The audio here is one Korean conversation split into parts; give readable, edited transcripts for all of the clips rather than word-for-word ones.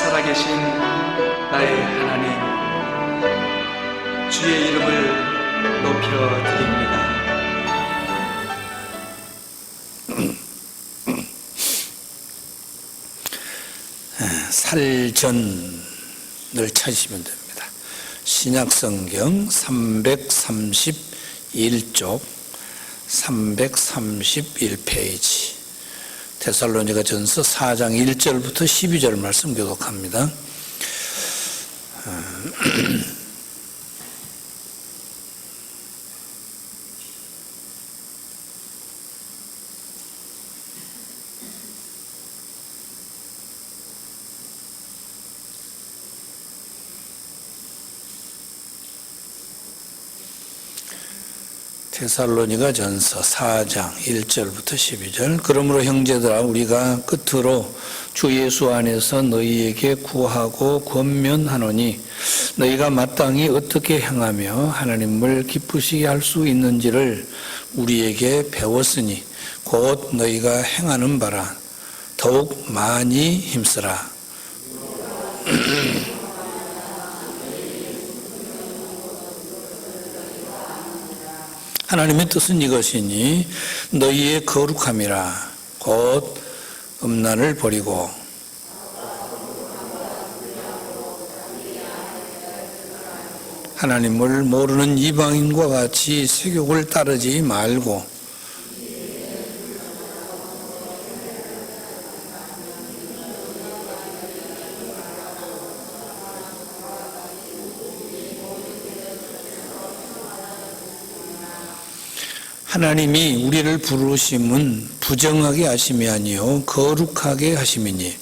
살아계신 나의 하나님, 주의 이름을 높여드립니다. 살전을 찾으시면 됩니다. 신약성경 331쪽 331페이지 데살로니가전서 4장 1절부터 12절 말씀 교독합니다. 데살로니가전서 4장 1절부터 12절. 그러므로 형제들아, 우리가 끝으로 주 예수 안에서 너희에게 구하고 권면하노니 너희가 마땅히 어떻게 행하며 하나님을 기쁘시게 할 수 있는지를 우리에게 배웠으니 곧 너희가 행하는 바라 더욱 많이 힘쓰라. 하나님의 뜻은 이것이니 너희의 거룩함이라 곧 음란을 버리고 하나님을 모르는 이방인과 같이 세욕을 따르지 말고 하나님이 우리를 부르심은 부정하게 하심이 아니요 거룩하게 하심이니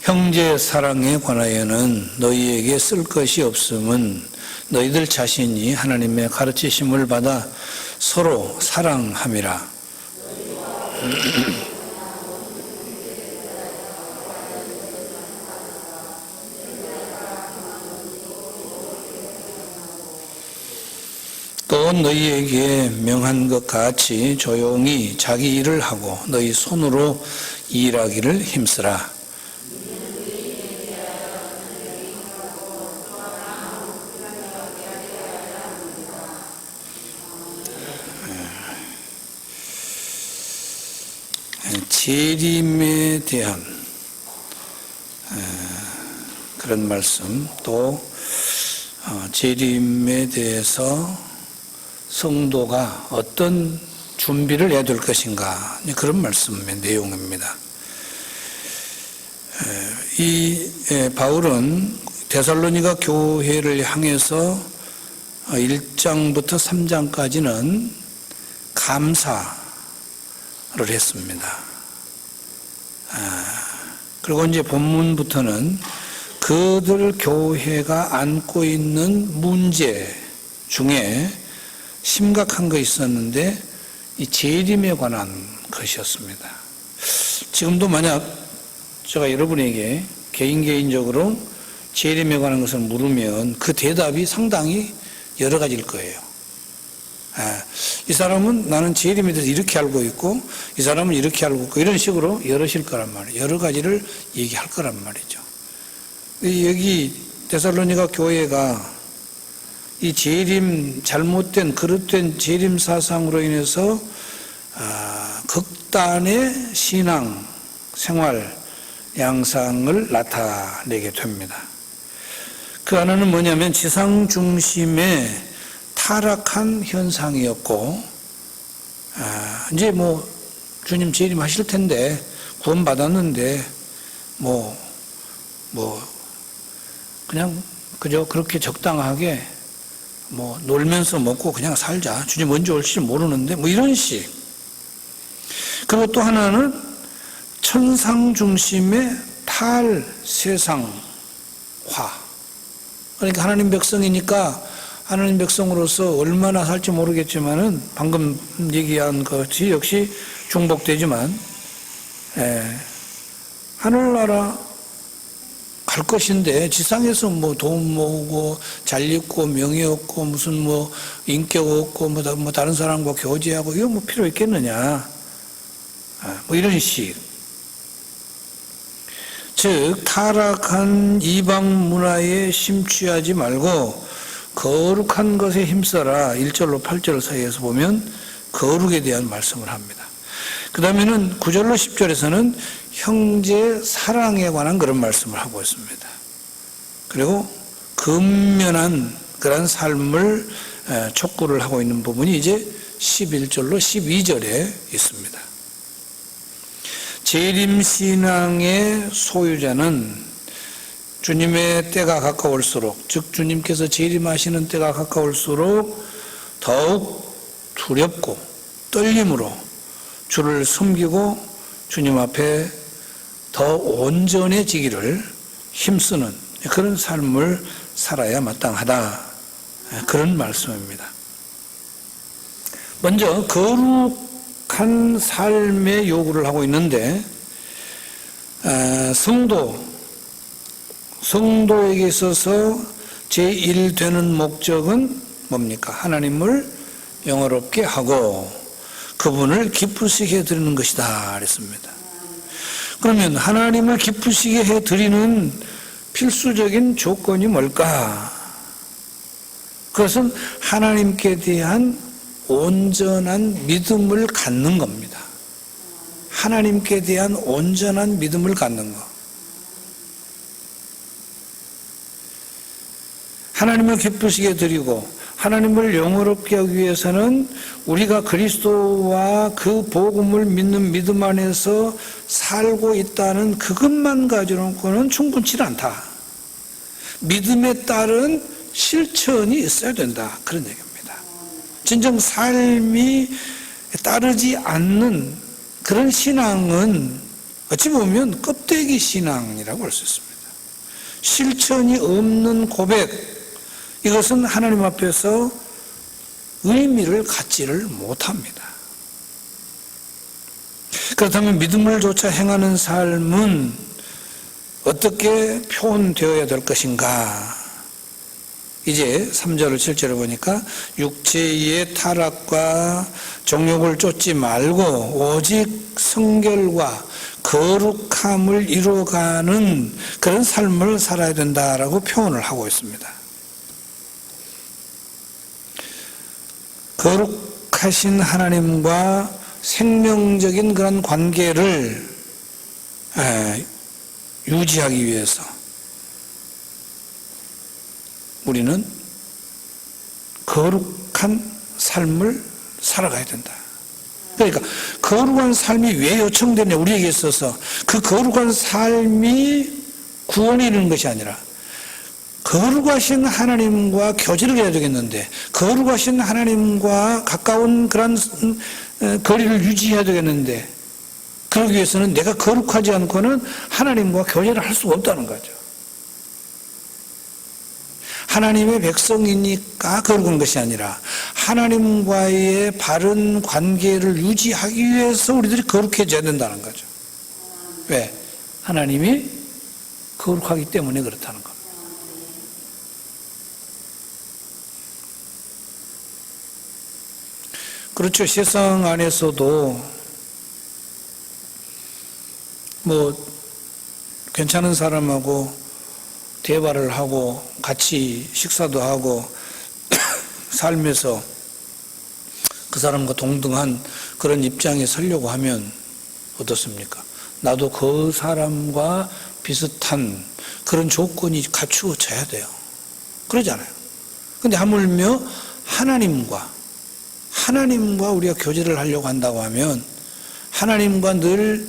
형제 사랑에 관하여는 너희에게 쓸 것이 없음은 너희들 자신이 하나님의 가르치심을 받아 서로 사랑함이라. 또 너희에게 명한 것 같이 조용히 자기 일을 하고 너희 손으로 일하기를 힘쓰라. 재림에 대한 그런 말씀, 또 재림에 대해서 성도가 어떤 준비를 해야 될 것인가, 그런 말씀의 내용입니다. 이 바울은 데살로니가 교회를 향해서 1장부터 3장까지는 감사를 했습니다. 그리고 이제 본문부터는 그들 교회가 안고 있는 문제 중에 심각한 거 있었는데 이 재림에 관한 것이었습니다. 지금도 만약 제가 여러분에게 개인적으로 재림에 관한 것을 물으면 그 대답이 상당히 여러 가지일 거예요. 이 사람은 나는 재림에 대해서 이렇게 알고 있고 이 사람은 이렇게 알고 있고 이런 식으로 여러실 거란 말이에요. 여러 가지를 얘기할 거란 말이죠. 여기 데살로니가 교회가 이 재림, 잘못된 그릇된 재림 사상으로 인해서 극단의 신앙 생활 양상을 나타내게 됩니다. 그 하나는 뭐냐면 지상 중심의 타락한 현상이었고, 이제 뭐 주님 재림하실 텐데 구원 받았는데 그냥 그저 그렇게 적당하게 놀면서 먹고 그냥 살자. 주님 언제 올지 모르는데 이런 식. 그리고 또 하나는 천상 중심의 탈세상화. 그러니까 하나님 백성이니까 하나님 백성으로서 얼마나 살지 모르겠지만은 방금 얘기한 것이 역시 중복되지만 하늘나라 갈 것인데 지상에서 뭐 돈 모으고 잘 입고 명예 얻고 무슨 뭐 인격 얻고 뭐 다른 사람과 교제하고 이거 뭐 필요 있겠느냐. 뭐 이런 식. 즉 타락한 이방 문화에 심취하지 말고 거룩한 것에 힘써라. 1절로 8절 사이에서 보면 거룩에 대한 말씀을 합니다. 그 다음에는 9절로 10절에서는 형제 사랑에 관한 그런 말씀을 하고 있습니다. 그리고 근면한 그런 삶을 촉구를 하고 있는 부분이 이제 11절로 12절에 있습니다. 재림신앙의 소유자는 주님의 때가 가까울수록, 즉 주님께서 재림하시는 때가 가까울수록 더욱 두렵고 떨림으로 주를 섬기고 주님 앞에 더 온전해지기를 힘쓰는 그런 삶을 살아야 마땅하다. 그런 말씀입니다. 먼저 거룩한 삶의 요구를 하고 있는데 성도에게 있어서 제1 되는 목적은 뭡니까? 하나님을 영화롭게 하고 그분을 기쁘시게 해드리는 것이다 그랬습니다. 그러면 하나님을 기쁘시게 해드리는 필수적인 조건이 뭘까? 그것은 하나님께 대한 온전한 믿음을 갖는 겁니다. 하나님께 대한 온전한 믿음을 갖는 것. 하나님을 기쁘시게 드리고 하나님을 영화롭게 하기 위해서는 우리가 그리스도와 그 복음을 믿는 믿음 안에서 살고 있다는 그것만 가지고는 충분치 않다. 믿음에 따른 실천이 있어야 된다. 그런 얘기입니다. 진정 삶이 따르지 않는 그런 신앙은 어찌 보면 껍데기 신앙이라고 할 수 있습니다. 실천이 없는 고백, 이것은 하나님 앞에서 의미를 갖지를 못합니다. 그렇다면 믿음을 조차 행하는 삶은 어떻게 표현되어야 될 것인가? 이제 3절을 7절을 보니까 육체의 타락과 정욕을 쫓지 말고 오직 성결과 거룩함을 이루어가는 그런 삶을 살아야 된다라고 표현을 하고 있습니다. 거룩하신 하나님과 생명적인 그런 관계를 유지하기 위해서 우리는 거룩한 삶을 살아가야 된다. 그러니까 거룩한 삶이 왜 요청되냐 우리에게 있어서 그 거룩한 삶이 구원이 이루는 것이 아니라 거룩하신 하나님과 교제를 해야 되겠는데 거룩하신 하나님과 가까운 그런 거리를 유지해야 되겠는데 그러기 위해서는 내가 거룩하지 않고는 하나님과 교제를 할 수가 없다는 거죠. 하나님의 백성이니까 거룩한 것이 아니라 하나님과의 바른 관계를 유지하기 위해서 우리들이 거룩해져야 된다는 거죠. 왜? 하나님이 거룩하기 때문에 그렇다는 겁니다. 그렇죠. 세상 안에서도 뭐 괜찮은 사람하고 대화를 하고 같이 식사도 하고 삶에서 그 사람과 동등한 그런 입장에 서려고 하면 어떻습니까? 나도 그 사람과 비슷한 그런 조건이 갖추어져야 돼요. 그러잖아요. 근데 하물며 하나님과 우리가 교제를 하려고 한다고 하면 하나님과 늘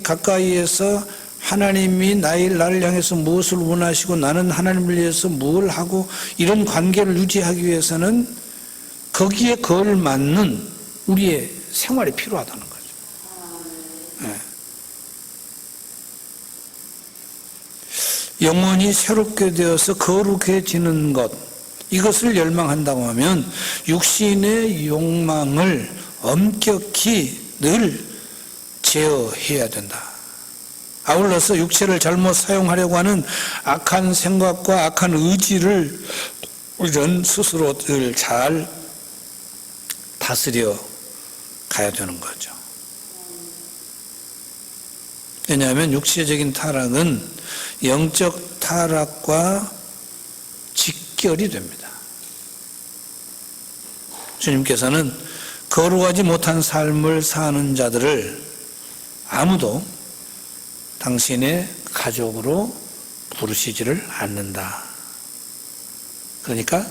가까이에서 하나님이 나를 향해서 무엇을 원하시고 나는 하나님을 위해서 뭘 하고 이런 관계를 유지하기 위해서는 거기에 걸맞는 우리의 생활이 필요하다는 거죠. 네. 영혼이 새롭게 되어서 거룩해지는 것, 이것을 열망한다고 하면 육신의 욕망을 엄격히 늘 제어해야 된다. 아울러서 육체를 잘못 사용하려고 하는 악한 생각과 악한 의지를 우리는 스스로를 잘 다스려 가야 되는 거죠. 왜냐하면 육체적인 타락은 영적 타락과 직결이 됩니다. 주님께서는 거룩하지 못한 삶을 사는 자들을 아무도 당신의 가족으로 부르시지를 않는다. 그러니까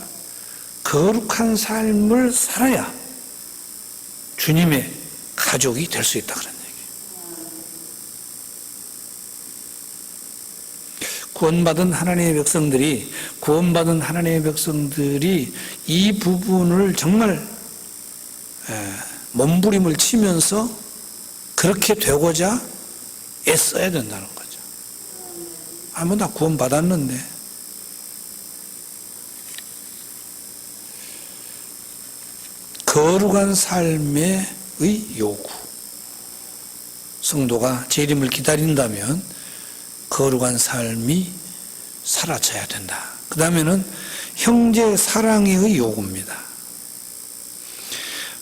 거룩한 삶을 살아야 주님의 가족이 될 수 있다 그런 얘기예요. 구원받은 하나님의 백성들이 이 부분을 정말 몸부림을 치면서 그렇게 되고자 애써야 된다는 거죠. 나 구원받았는데. 거룩한 삶의 요구. 성도가 재림을 기다린다면 거룩한 삶이 사라져야 된다. 그 다음에는 형제 사랑의 요구입니다.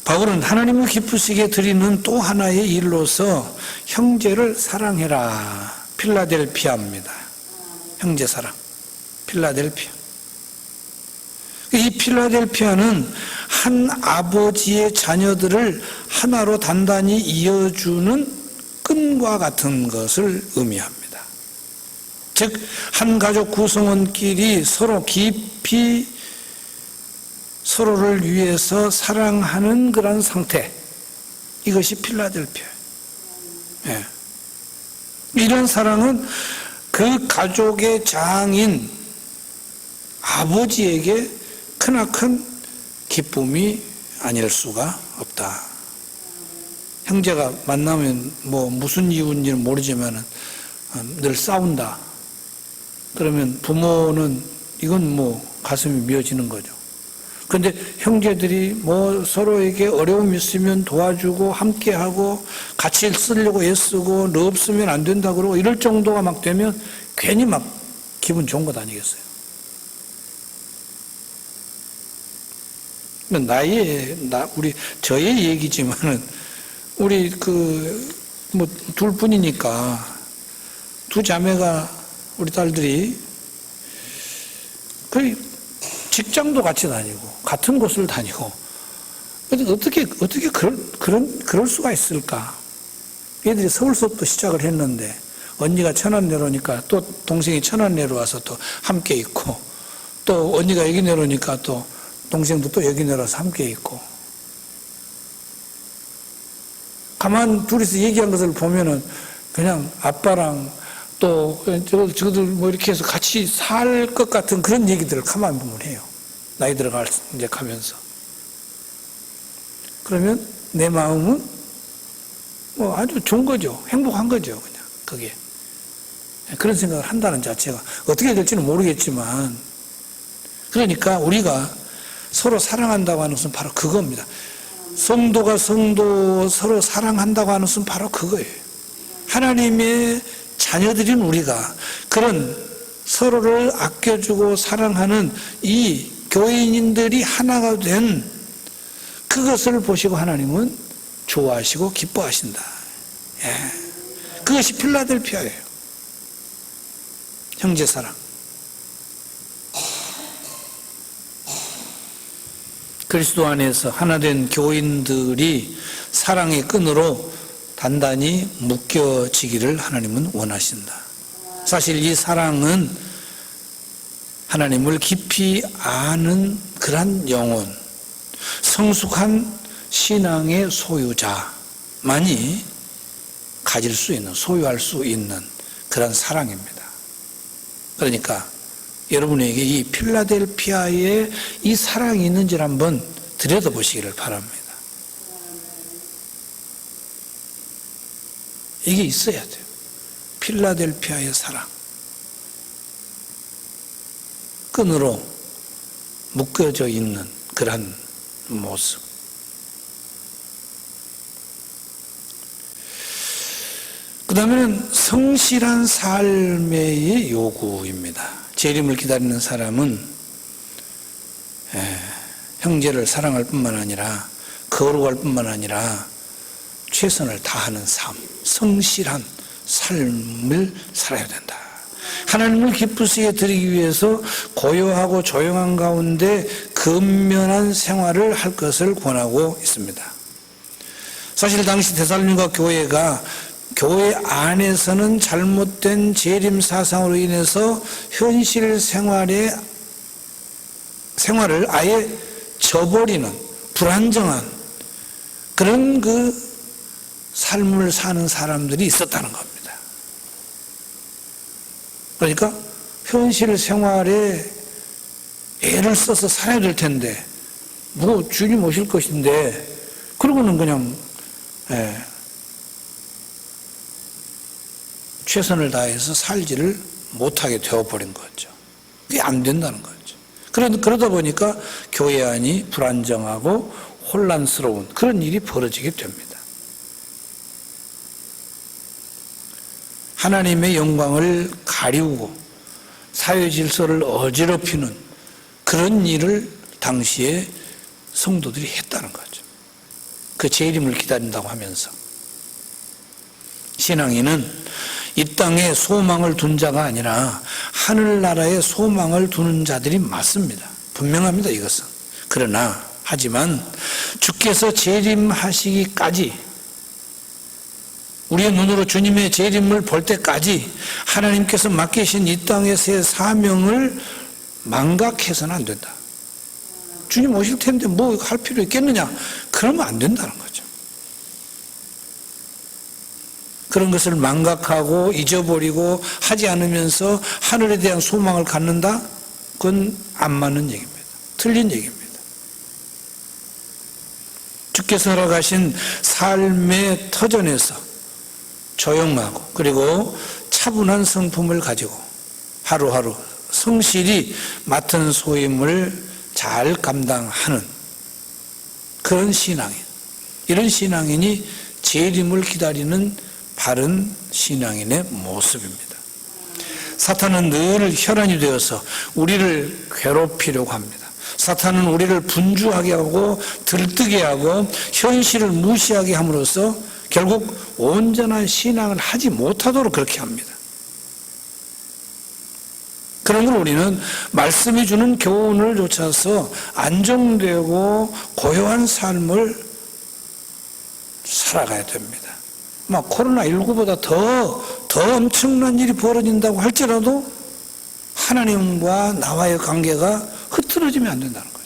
바울은 하나님을 기쁘시게 드리는 또 하나의 일로서 형제를 사랑해라. 필라델피아입니다. 형제 사랑. 필라델피아. 이 필라델피아는 한 아버지의 자녀들을 하나로 단단히 이어주는 끈과 같은 것을 의미합니다. 즉, 한 가족 구성원끼리 서로 깊이 서로를 위해서 사랑하는 그런 상태. 이것이 필라델피아예요. 예. 이런 사랑은 그 가족의 장인 아버지에게 크나큰 기쁨이 아닐 수가 없다. 형제가 만나면 무슨 이유인지는 모르지만 늘 싸운다. 그러면 부모는 이건 가슴이 미어지는 거죠. 그런데 형제들이 서로에게 어려움이 있으면 도와주고 함께하고 같이 쓰려고 애쓰고 너 없으면 안 된다 그러고 이럴 정도가 막 되면 괜히 막 기분 좋은 것 아니겠어요? 저의 얘기지만은 우리 둘뿐이니까 두 자매가 우리 딸들이 거의 직장도 같이 다니고 같은 곳을 다니고 어떻게 그럴 수가 있을까? 얘들이 서울 수업도 시작을 했는데 언니가 천안 내려오니까 또 동생이 천안 내려와서 또 함께 있고 또 언니가 여기 내려오니까 또 동생도 또 여기 내려와서 함께 있고 가만 둘이서 얘기한 것을 보면은 그냥 아빠랑 또 저들 이렇게 해서 같이 살 것 같은 그런 얘기들을 가만 보면 해요. 나이 들어갈 이제 가면서. 그러면 내 마음은 아주 좋은 거죠. 행복한 거죠. 그냥 그게. 그런 생각을 한다는 자체가 어떻게 될지는 모르겠지만 그러니까 우리가 서로 사랑한다고 하는 것은 바로 그겁니다. 성도가 성도 서로 사랑한다고 하는 것은 바로 그거예요. 하나님의 자녀들인 우리가 그런 서로를 아껴주고 사랑하는 이 교인들이 하나가 된 그것을 보시고 하나님은 좋아하시고 기뻐하신다. 그것이 필라델피아예요. 형제 사랑. 그리스도 안에서 하나 된 교인들이 사랑의 끈으로 단단히 묶여지기를 하나님은 원하신다. 사실 이 사랑은 하나님을 깊이 아는 그런 영혼, 성숙한 신앙의 소유자만이 가질 수 있는, 소유할 수 있는 그런 사랑입니다. 그러니까 여러분에게 이 필라델피아에 이 사랑이 있는지를 한번 들여다보시기를 바랍니다. 이게 있어야 돼요. 필라델피아의 사랑. 끈으로 묶여져 있는 그런 모습. 그 다음에는 성실한 삶의 요구입니다. 재림을 기다리는 사람은 형제를 사랑할 뿐만 아니라 거룩할 뿐만 아니라 최선을 다하는 삶, 성실한 삶을 살아야 된다. 하나님을 기쁘시게 드리기 위해서 고요하고 조용한 가운데 근면한 생활을 할 것을 권하고 있습니다. 사실 당시 데살로니가 교회가 교회 안에서는 잘못된 재림 사상으로 인해서 현실 생활을 아예 저버리는 불안정한 그런 그 삶을 사는 사람들이 있었다는 겁니다. 그러니까 현실 생활에 애를 써서 살아야 될 텐데 뭐 주님 오실 것인데 그러고는 그냥 최선을 다해서 살지를 못하게 되어버린 거죠. 그게 안 된다는 거죠. 그러다 보니까 교회 안이 불안정하고 혼란스러운 그런 일이 벌어지게 됩니다. 하나님의 영광을 가리우고 사회 질서를 어지럽히는 그런 일을 당시에 성도들이 했다는 거죠. 그 재림을 기다린다고 하면서. 신앙인은 이 땅에 소망을 둔 자가 아니라 하늘나라에 소망을 두는 자들이 맞습니다. 분명합니다, 이것은. 하지만 주께서 재림하시기까지 우리의 눈으로 주님의 재림을 볼 때까지 하나님께서 맡기신 이 땅에서의 사명을 망각해서는 안 된다. 주님 오실 텐데 뭐 할 필요 있겠느냐? 그러면 안 된다는 거죠. 그런 것을 망각하고 잊어버리고 하지 않으면서 하늘에 대한 소망을 갖는다? 그건 안 맞는 얘기입니다. 틀린 얘기입니다. 주께서 허락하신 삶의 터전에서 조용하고 그리고 차분한 성품을 가지고 하루하루 성실히 맡은 소임을 잘 감당하는 그런 신앙인, 이런 신앙인이 재림을 기다리는 바른 신앙인의 모습입니다. 사탄은 늘 혈안이 되어서 우리를 괴롭히려고 합니다. 사탄은 우리를 분주하게 하고 들뜨게 하고 현실을 무시하게 함으로써 결국 온전한 신앙을 하지 못하도록 그렇게 합니다. 그러므로 우리는 말씀이 주는 교훈을 쫓아서 안정되고 고요한 삶을 살아가야 됩니다. 막 코로나19보다 더 엄청난 일이 벌어진다고 할지라도 하나님과 나와의 관계가 흐트러지면 안 된다는 거죠.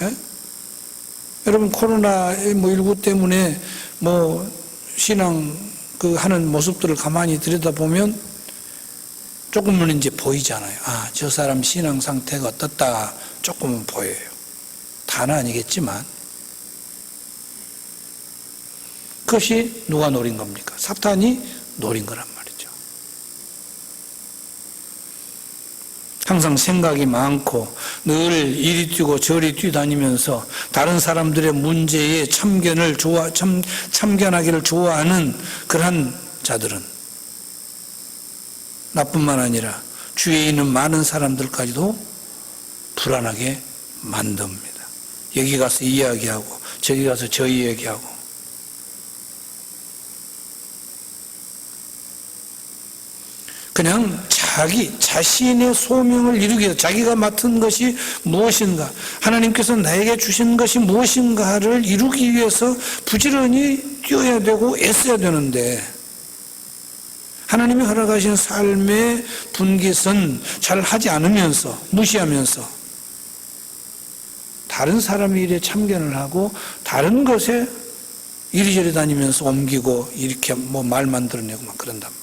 예? 여러분 코로나19 때문에 신앙 하는 모습들을 가만히 들여다보면 조금은 이제 보이잖아요. 아, 저 사람 신앙 상태가 어떻다 조금은 보여요. 다는 아니겠지만 그것이 누가 노린 겁니까? 사탄이 노린 거란 말이죠. 항상 생각이 많고 늘 이리 뛰고 저리 뛰다니면서 다른 사람들의 문제에 참견하기를 좋아하는 그러한 자들은 나뿐만 아니라 주위에 있는 많은 사람들까지도 불안하게 만듭니다. 여기 가서 이 이야기하고 저기 가서 저 이야기하고 그냥 자신의 소명을 이루기 위해서 자기가 맡은 것이 무엇인가, 하나님께서 나에게 주신 것이 무엇인가를 이루기 위해서 부지런히 뛰어야 되고 애써야 되는데 하나님이 허락하신 삶의 분깃은 잘 하지 않으면서 무시하면서 다른 사람의 일에 참견을 하고 다른 것에 이리저리 다니면서 옮기고 이렇게 말 만들어내고 막 그런단 말이에요.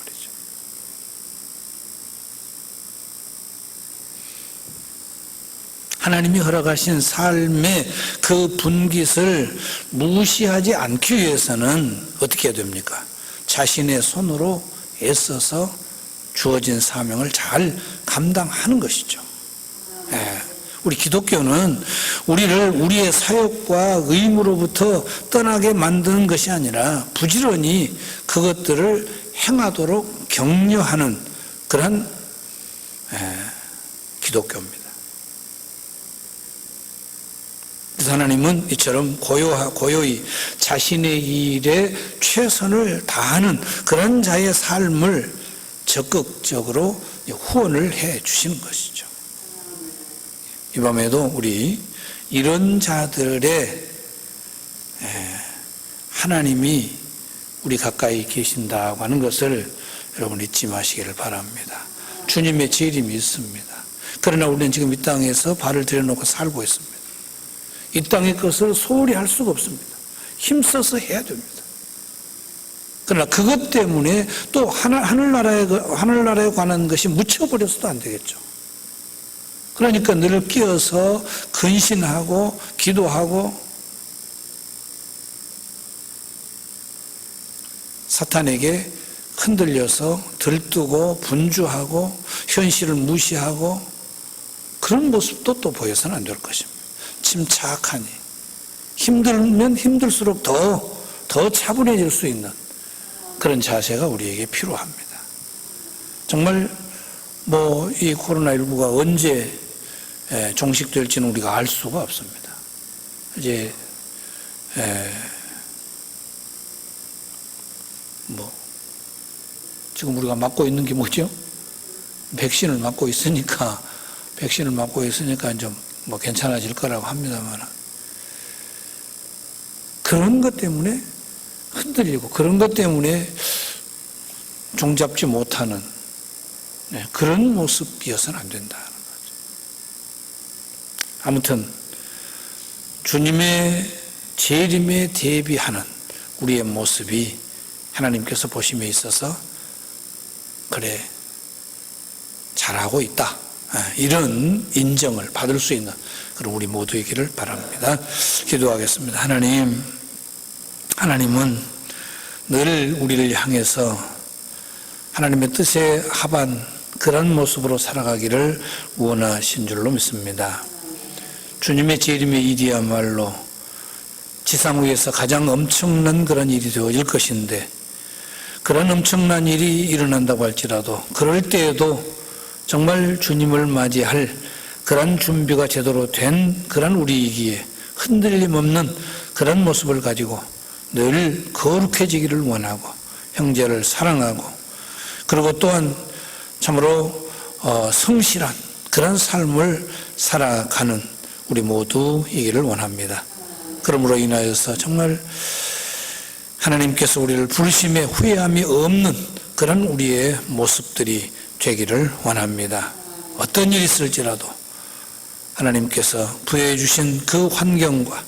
하나님이 허락하신 삶의 그 분깃을 무시하지 않기 위해서는 어떻게 해야 됩니까? 자신의 손으로 애써서 주어진 사명을 잘 감당하는 것이죠. 예. 우리 기독교는 우리를 우리의 사역과 의무로부터 떠나게 만드는 것이 아니라 부지런히 그것들을 행하도록 격려하는 그러한 기독교입니다. 그래서 하나님은 이처럼 고요히 자신의 일에 최선을 다하는 그런 자의 삶을 적극적으로 후원을 해 주시는 것이죠. 이 밤에도 우리 이런 자들의 하나님이 우리 가까이 계신다고 하는 것을 여러분 잊지 마시기를 바랍니다. 주님의 재림이 있습니다. 그러나 우리는 지금 이 땅에서 발을 들여놓고 살고 있습니다. 이 땅의 것을 소홀히 할 수가 없습니다. 힘써서 해야 됩니다. 그러나 그것 때문에 또 하늘나라에 관한 것이 묻혀버려서도 안 되겠죠. 그러니까 늘 끼어서 근신하고 기도하고 사탄에게 흔들려서 들뜨고 분주하고 현실을 무시하고 그런 모습도 또 보여서는 안 될 것입니다. 침착하니 힘들면 힘들수록 더 차분해질 수 있는 그런 자세가 우리에게 필요합니다. 정말 이 코로나19가 언제 종식될지는 우리가 알 수가 없습니다. 이제 지금 우리가 맞고 있는 게 뭐죠? 백신을 맞고 있으니까 좀 괜찮아질 거라고 합니다만 그런 것 때문에 흔들리고 그런 것 때문에 종잡지 못하는 그런 모습이어서는 안 된다는 거죠. 아무튼 주님의 재림에 대비하는 우리의 모습이 하나님께서 보심에 있어서 그래 잘하고 있다 이런 인정을 받을 수 있는 그런 우리 모두이기를 바랍니다. 기도하겠습니다. 하나님은 늘 우리를 향해서 하나님의 뜻에 합한 그런 모습으로 살아가기를 원하신 줄로 믿습니다. 주님의 재림의 일이야말로 지상 위에서 가장 엄청난 그런 일이 되어질 것인데 그런 엄청난 일이 일어난다고 할지라도 그럴 때에도 정말 주님을 맞이할 그런 준비가 제대로 된 그런 우리이기에 흔들림 없는 그런 모습을 가지고 늘 거룩해지기를 원하고 형제를 사랑하고 그리고 또한 참으로 성실한 그런 삶을 살아가는 우리 모두이기를 원합니다. 그러므로 인하여서 정말 하나님께서 우리를 부르심에 후회함이 없는 그런 우리의 모습들이 되기를 원합니다. 어떤 일이 있을지라도 하나님께서 부여해 주신 그 환경과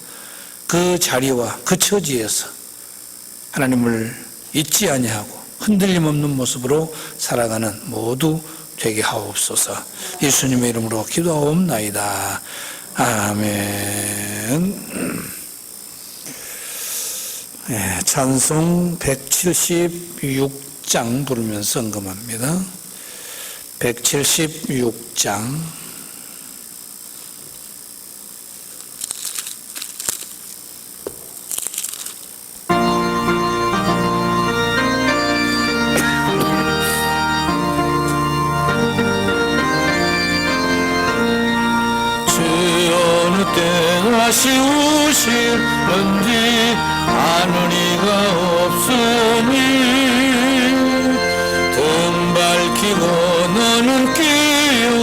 그 자리와 그 처지에서 하나님을 잊지 아니하고 흔들림 없는 모습으로 살아가는 모두 되게 하옵소서. 예수님의 이름으로 기도하옵나이다. 아멘. 찬송 176장 부르면서 언금합니다. 176장 다시 오실런지 아는 이가 없으니 등 밝히고 너는 깨어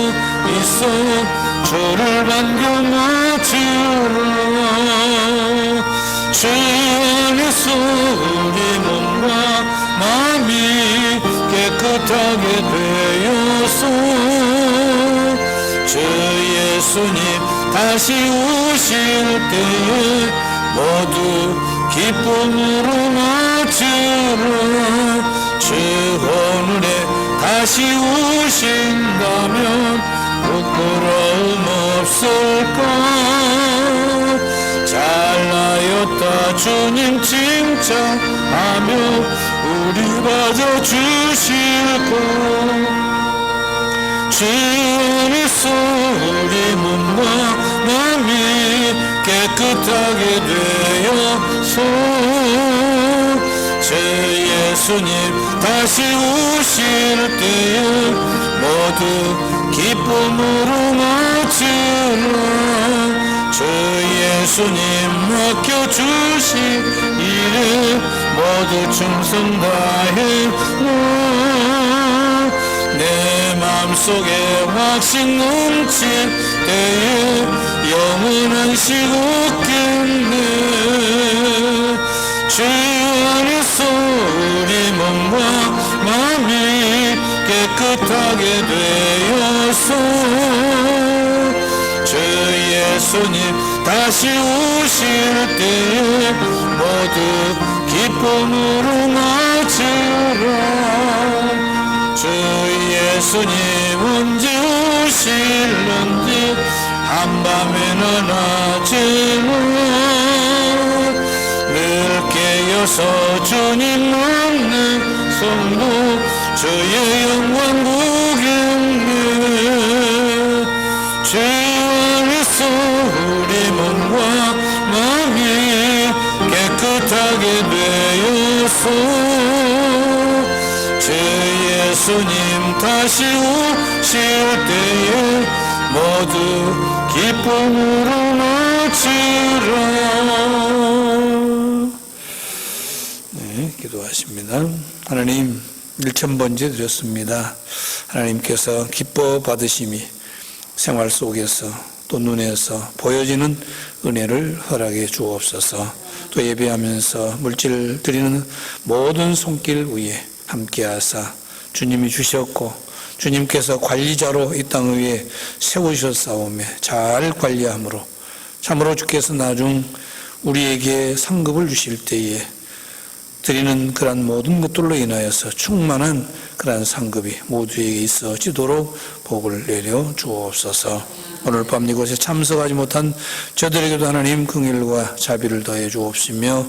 있어 주를 반겨맞으라. 주 안에서 우리 몸과 마음이 깨끗하게 되어서 주 예수님 다시 오실 때에 모두 기쁨으로 맞으라. 주 오늘에 다시 오신다면 부끄러움 없을까. 잘나였다 주님 칭찬하며 우리 받아주실까. 주 주의 소리 몸과 마음이 깨끗하게 되어서 제 예수님 다시 오실 때에 모두 기쁨으로 맞으라. 저 예수님 맡겨주신 일에 모두 충성 다해라. 내 마음속에 확신 넘칠 때에 영원한 시국겠네. 주 안에 소리 몸과 마음이 깨끗하게 되어서 주 예수님 다시 오실 때에 모두 기쁨으로 맞으라. 주 예수님 언제 오실런지 한밤에나 낮에나 늘 깨어서 주님 만난 성도 주의 영광 구경해. 주 안에 소리 몸과 마음이 깨끗하게 되어서 주 예수님 다시 오실 때에 모두 기쁨으로 맞으라. 네, 기도하십니다. 하나님, 1000번째 드렸습니다. 하나님께서 기뻐 받으심이 생활 속에서 또 눈에서 보여지는 은혜를 허락해 주옵소서. 또 예배하면서 물질 드리는 모든 손길 위에 함께하사 주님이 주셨고 주님께서 관리자로 이 땅 위에 세우셨사오며 잘 관리함으로 참으로 주께서 나중 우리에게 상급을 주실 때에 드리는 그러한 모든 것들로 인하여서 충만한 그러한 상급이 모두에게 있어지도록 복을 내려 주옵소서. 오늘 밤 이곳에 참석하지 못한 저들에게도 하나님 긍휼과 자비를 더해 주옵시며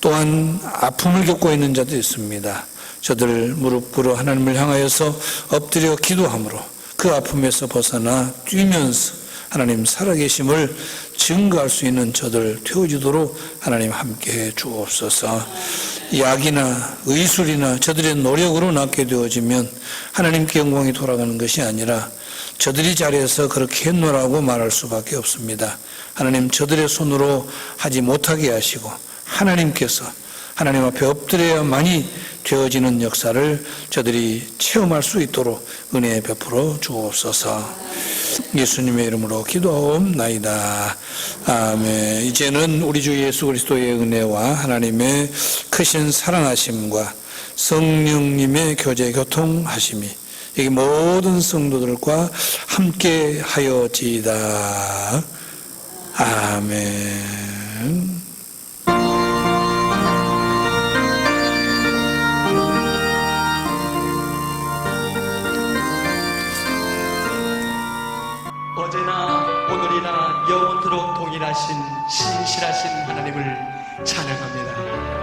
또한 아픔을 겪고 있는 자도 있습니다. 저들 무릎 꿇어 하나님을 향하여서 엎드려 기도함으로 그 아픔에서 벗어나 뛰면서 하나님 살아계심을 증거할 수 있는 저들 되어지도록 하나님 함께해 주옵소서. 약이나 의술이나 저들의 노력으로 낫게 되어지면 하나님께 영광이 돌아가는 것이 아니라 저들이 잘해서 그렇게 했노라고 말할 수밖에 없습니다. 하나님 저들의 손으로 하지 못하게 하시고 하나님께서 하나님 앞에 엎드려야만이 되어지는 역사를 저들이 체험할 수 있도록 은혜 베풀어 주옵소서. 예수님의 이름으로 기도하옵나이다. 아멘. 이제는 우리 주 예수 그리스도의 은혜와 하나님의 크신 사랑하심과 성령님의 교제 교통하심이 여기 모든 성도들과 함께 하여지이다. 아멘. 어제나 오늘이나 영원토록 동일하신 신실하신 하나님을 찬양합니다.